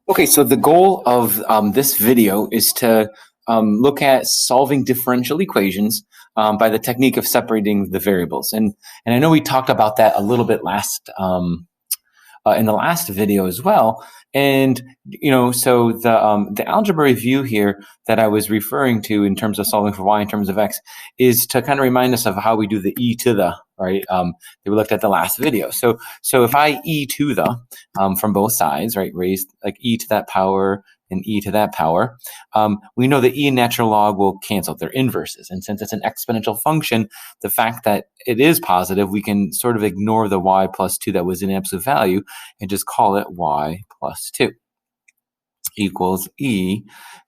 Okay, so the goal of this video is to look at solving differential equations by the technique of separating the variables. And I know we talked about that a little bit in the last video as well. And so the algebra review here that I was referring to in terms of solving for y in terms of x is to kind of remind us of how we do the e to the, right, that we looked at the last video. So if I e to the from both sides, right, raised like e to that power and e to that power, we know the e and natural log will cancel. They're inverses. And since it's an exponential function, the fact that it is positive, we can sort of ignore the y plus 2 that was in absolute value and just call it y plus 2 equals e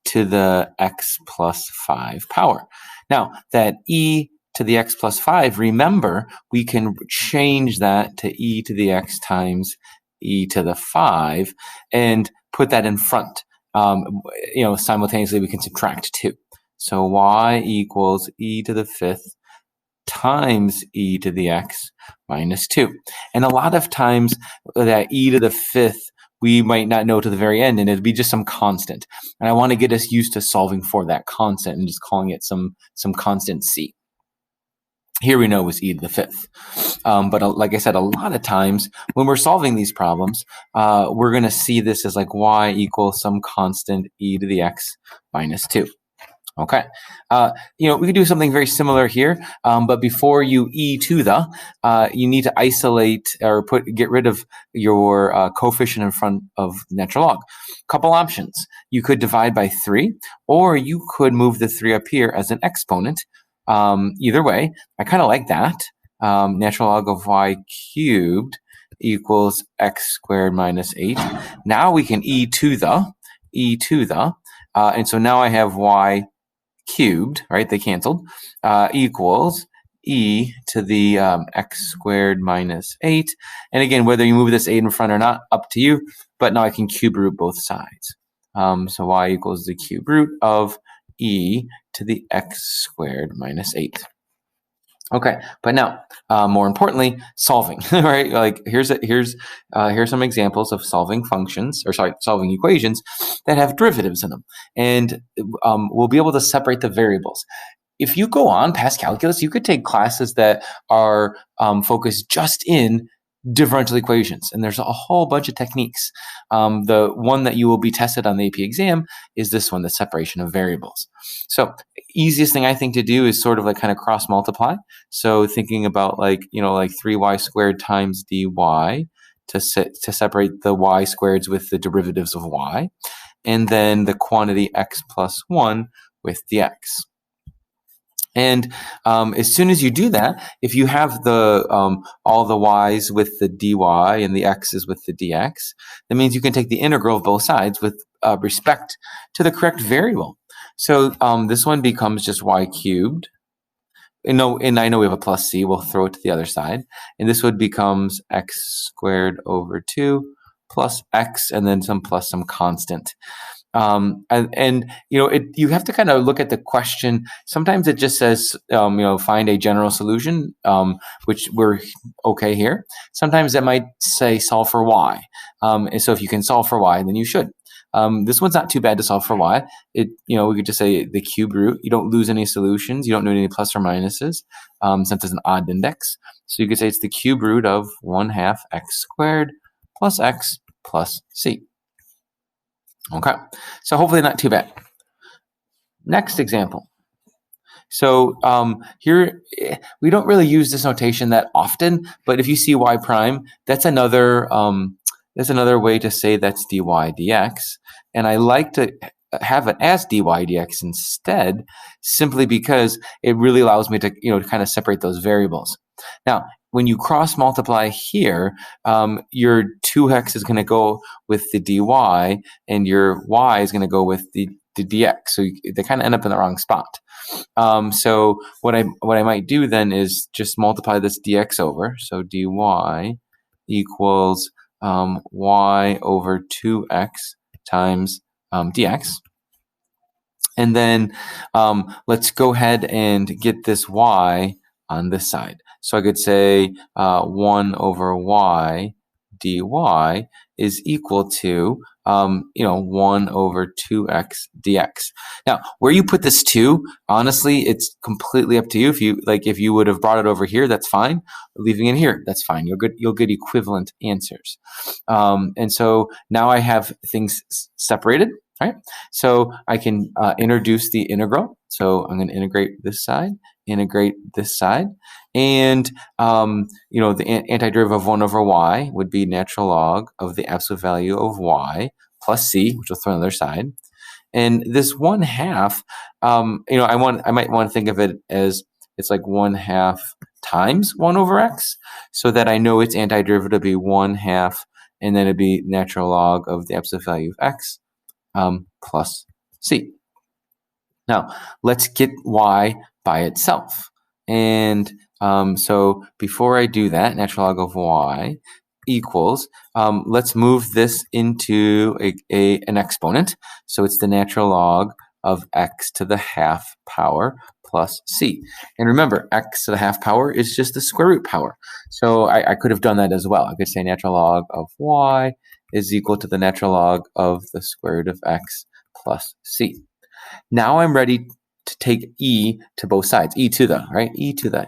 to the x plus 5 power. Now, that e to the x plus 5, remember, we can change that to e to the x times e to the 5 and put that in front. Simultaneously, we can subtract 2. So y equals e to the 5th times e to the x minus 2. And a lot of times that e to the 5th, we might not know to the very end, and it'd be just some constant. And I want to get us used to solving for that constant and just calling it some constant c. Here we know was e to the 5th. But like I said, a lot of times when we're solving these problems, we're going to see this as like y equals some constant e to the x minus 2. Okay, we could do something very similar here, but before you e to the, you need to isolate or get rid of your coefficient in front of natural log. Couple options. You could divide by 3, or you could move the 3 up here as an exponent. Either way, I kind of like that. Natural log of y cubed equals x squared minus 8. Now we can e to the, and so now I have y cubed, right? They canceled, equals e to the x squared minus 8. And again, whether you move this 8 in front or not, up to you. But now I can cube root both sides. So y equals the cube root of e to the x squared minus 8. Okay, but now, more importantly, solving, right? Like here's some examples of solving equations that have derivatives in them, and we'll be able to separate the variables. If you go on past calculus, you could take classes that are focused just in differential equations, and there's a whole bunch of techniques. The one that you will be tested on the AP exam is this one, the separation of variables. So easiest thing I think to do is sort of like kind of cross multiply. So thinking about like 3y squared times dy to separate the y squareds with the derivatives of y, and then the quantity x plus 1 with dx. And as soon as you do that, if you have the all the y's with the dy and the x's with the dx, that means you can take the integral of both sides with respect to the correct variable. So this one becomes just y cubed. And I know we have a plus c. We'll throw it to the other side. And this would becomes x squared over 2 plus x, and then some constant. You have to kind of look at the question. Sometimes it just says, find a general solution, which we're okay here. Sometimes it might say solve for y. And so if you can solve for y, then you should. This one's not too bad to solve for y. We could just say the cube root. You don't lose any solutions. You don't need any plus or minuses, since it's an odd index. So you could say it's the cube root of 1/2 x squared plus x plus c. Okay, so hopefully not too bad. Next example. So here, we don't really use this notation that often, but if you see y prime, that's another way to say that's dy dx. And I like to have it as dy dx instead, simply because it really allows me to kind of separate those variables. Now, when you cross multiply here, your 2x is going to go with the dy, and your y is going to go with the dx. So they kind of end up in the wrong spot. So what I might do then is just multiply this dx over. So dy equals y over 2x times dx. And then let's go ahead and get this y on this side. So I could say 1 over y dy is equal to 1 over 2x dx. Now, where you put this 2, honestly, it's completely up to you. If you would have brought it over here, that's fine. Leaving it here, that's fine. You'll get equivalent answers. And so now I have things separated, right? So I can introduce the integral. So I'm going to integrate this side, and the antiderivative of 1 over y would be natural log of the absolute value of y plus c, which will throw on the other side. And this 1/2, I might want to think of it as it's like 1/2 times 1 over x, so that I know its antiderivative would be 1/2, and then it'd be natural log of the absolute value of x plus c. Now, let's get y by itself. And so before I do that, natural log of y equals, let's move this into an exponent. So it's the natural log of x to the half power plus c. And remember, x to the half power is just the square root power. So I could have done that as well. I could say natural log of y is equal to the natural log of the square root of x plus c. Now I'm ready to take e to both sides, e to the, right? e to the.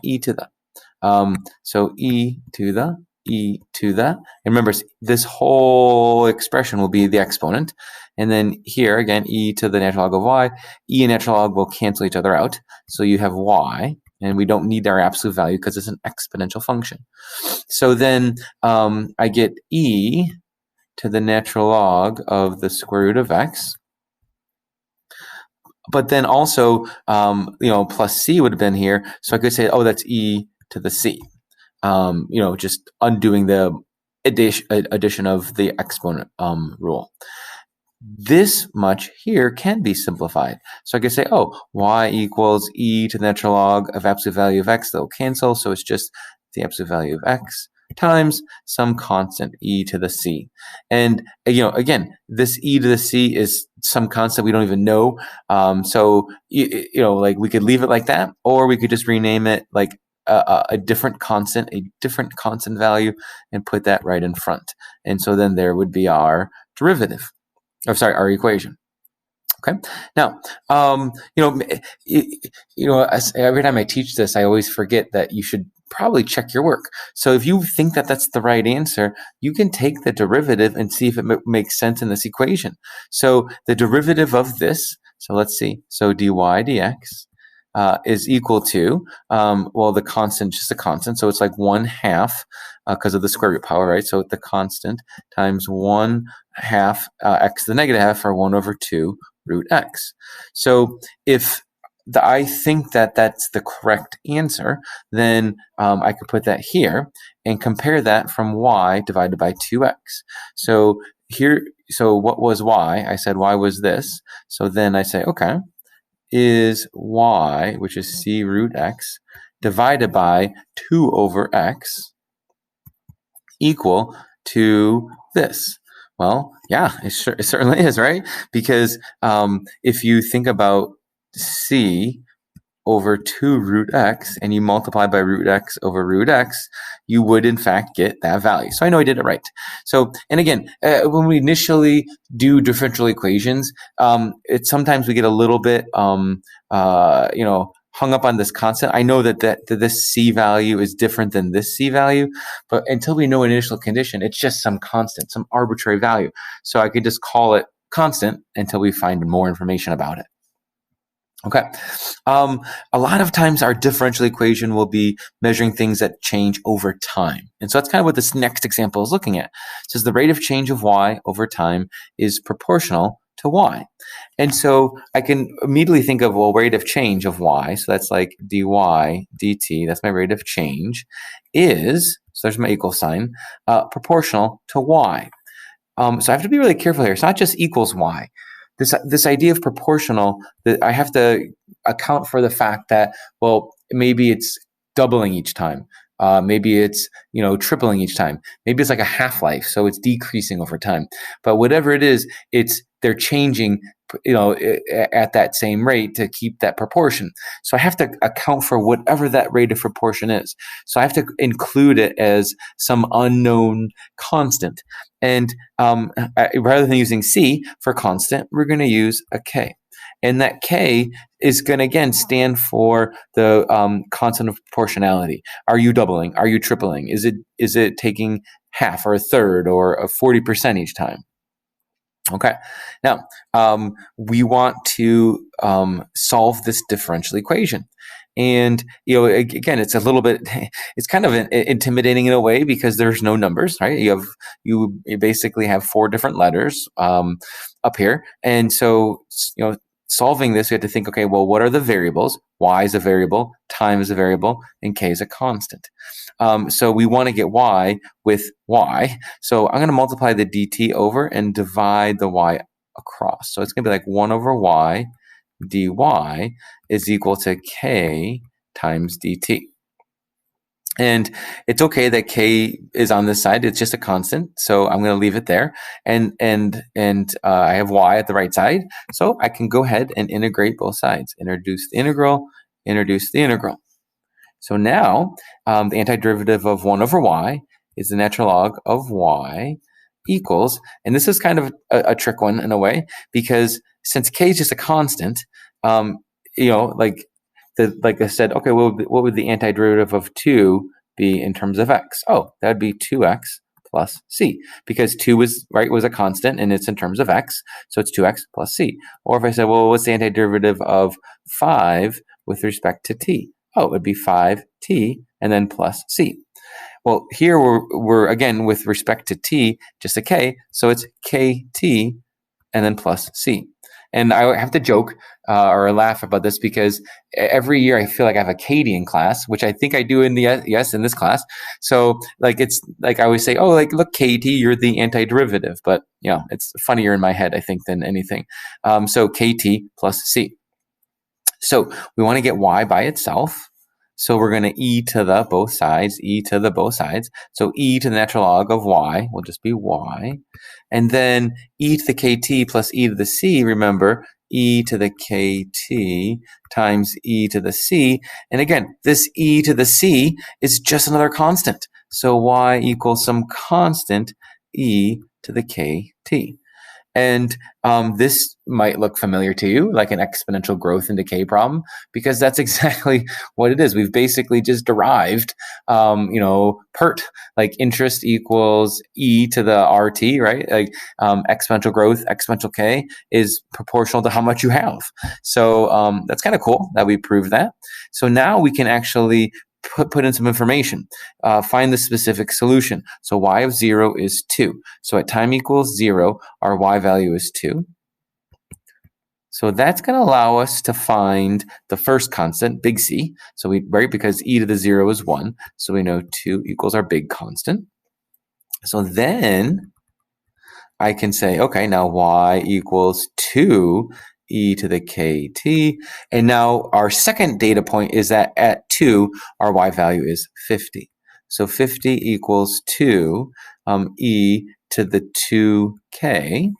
So e to the, and remember, this whole expression will be the exponent. And then here, again, e to the natural log of y, e and natural log will cancel each other out. So you have y, and we don't need our absolute value because it's an exponential function. So then I get e to the natural log of the square root of x. But then also, plus c would have been here. So I could say, oh, that's e to the c. Just undoing the addition of the exponent rule. This much here can be simplified. So I could say, oh, y equals e to the natural log of absolute value of x. They'll cancel. So it's just the absolute value of x times some constant e to the c. And again, this e to the c is some constant we don't even know. So we could leave it like that, or we could just rename it like a different constant value, and put that right in front. And so then there would be our derivative. Our equation. Okay. Now, every time I teach this, I always forget that you should probably check your work. So if you think that that's the right answer, you can take the derivative and see if it makes sense in this equation. So the derivative of this, so let's see. So dy dx is equal to, the constant, just a constant. So it's like 1/2 because of the square root power, right? So the constant times 1/2 x to the negative half, or 1 over 2 root x. So if I think that that's the correct answer, then I could put that here and compare that from y divided by 2x. So here, what was y? I said y was this. So then I say, okay, is y, which is c root x, divided by 2 over x equal to this? Well, yeah, it certainly is, right? Because if you think about c over 2 root x, and you multiply by root x over root x, you would in fact get that value. So I know I did it right. So, and again, when we initially do differential equations, sometimes we get a little bit, hung up on this constant. I know that this c value is different than this c value, but until we know an initial condition, it's just some constant, some arbitrary value. So I could just call it constant until we find more information about it. Okay. A lot of times our differential equation will be measuring things that change over time. And so that's kind of what this next example is looking at. It says the rate of change of y over time is proportional to y. And so I can immediately think of, rate of change of y. So that's like dy dt, that's my rate of change, is, so there's my equal sign, proportional to y. So I have to be really careful here. It's not just equals y. This idea of proportional, that I have to account for the fact that, maybe it's doubling each time. Maybe it's, tripling each time. Maybe it's like a half-life, so it's decreasing over time. But whatever it is, it's they're changing, at that same rate to keep that proportion. So I have to account for whatever that rate of proportion is. So I have to include it as some unknown constant. And rather than using C for constant, we're going to use a K. And that K is going to, again, stand for the constant of proportionality. Are you doubling? Are you tripling? Is it taking half or a third or a 40% each time? Okay. Now, we want to solve this differential equation. And, again, it's a little bit, it's kind of intimidating in a way because there's no numbers, right? You basically have 4 different letters up here. And so, solving this, we have to think, okay, well, what are the variables? Y is a variable, time is a variable, and K is a constant. So we want to get Y with Y. So I'm going to multiply the dt over and divide the Y across. So it's going to be like 1 over Y dy is equal to K times dt. And it's okay that K is on this side. It's just a constant. So I'm going to leave it there. And I have Y at the right side. So I can go ahead and integrate both sides. Introduce the integral, introduce the integral. So now the antiderivative of 1 over Y is the natural log of Y equals, and this is kind of a trick one in a way, because since K is just a constant, like I said, okay, what would the antiderivative of 2 be in terms of x? Oh, that would be 2x plus c, because 2 was a constant and it's in terms of x, so it's 2x plus c. Or if I said, well, what's the antiderivative of 5 with respect to t? Oh, it would be 5t and then plus c. Well, here we're again with respect to t, just a k, so it's kt and then plus c. And I have to joke or laugh about this because every year I feel like I have a Katie in class, which I think I do in in this class. So it's like I always say, oh, look, Katie, you're the antiderivative, but it's funnier in my head, I think, than anything. So kt plus c. So we want to get Y by itself. So we're going to e to the both sides. So e to the natural log of Y will just be Y. And then e to the kt plus e to the c, remember, e to the kt times e to the c. And again, this e to the c is just another constant. So Y equals some constant e to the kt. And this might look familiar to you, like an exponential growth and decay problem, because that's exactly what it is. We've basically just derived, PERT, like interest equals e to the RT, right? Like exponential growth, exponential k is proportional to how much you have. So that's kind of cool that we proved that. So now we can actually put in some information, find the specific solution. So Y of 0 is 2. So at time equals 0, our Y value is 2. So that's going to allow us to find the first constant, big C. So because e to the 0 is 1, so we know 2 equals our big constant. So then I can say, okay, now Y equals 2 e to the kt. And now our second data point is that at 2, our Y value is 50. So 50 equals 2 e to the 2k.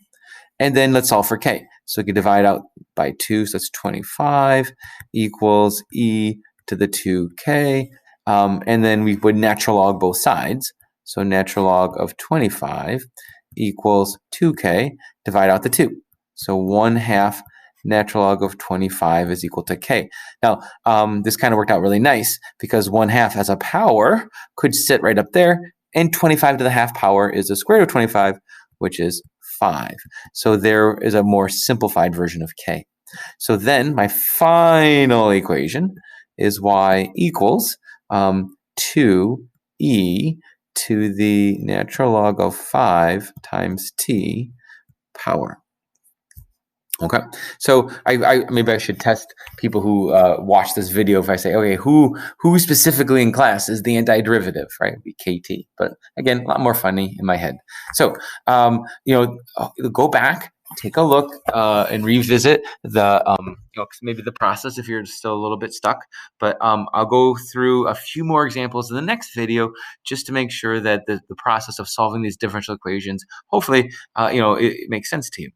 And then let's solve for k. So we can divide out by 2, so that's 25 equals e to the 2k. And then we would natural log both sides. So natural log of 25 equals 2k, divide out the 2. So 1/2 natural log of 25 is equal to k. Now, this kind of worked out really nice because 1/2 as a power could sit right up there, and 25 to the half power is the square root of 25, which is 5. So there is a more simplified version of k. So then my final equation is y equals 2e to the natural log of 5 times t power. Okay, so I maybe I should test people who watch this video. If I say, okay, who specifically in class is the antiderivative, right? It'd be KT, but again, a lot more funny in my head. So go back, take a look, and revisit the maybe the process if you're still a little bit stuck. But I'll go through a few more examples in the next video just to make sure that the process of solving these differential equations, hopefully, it makes sense to you.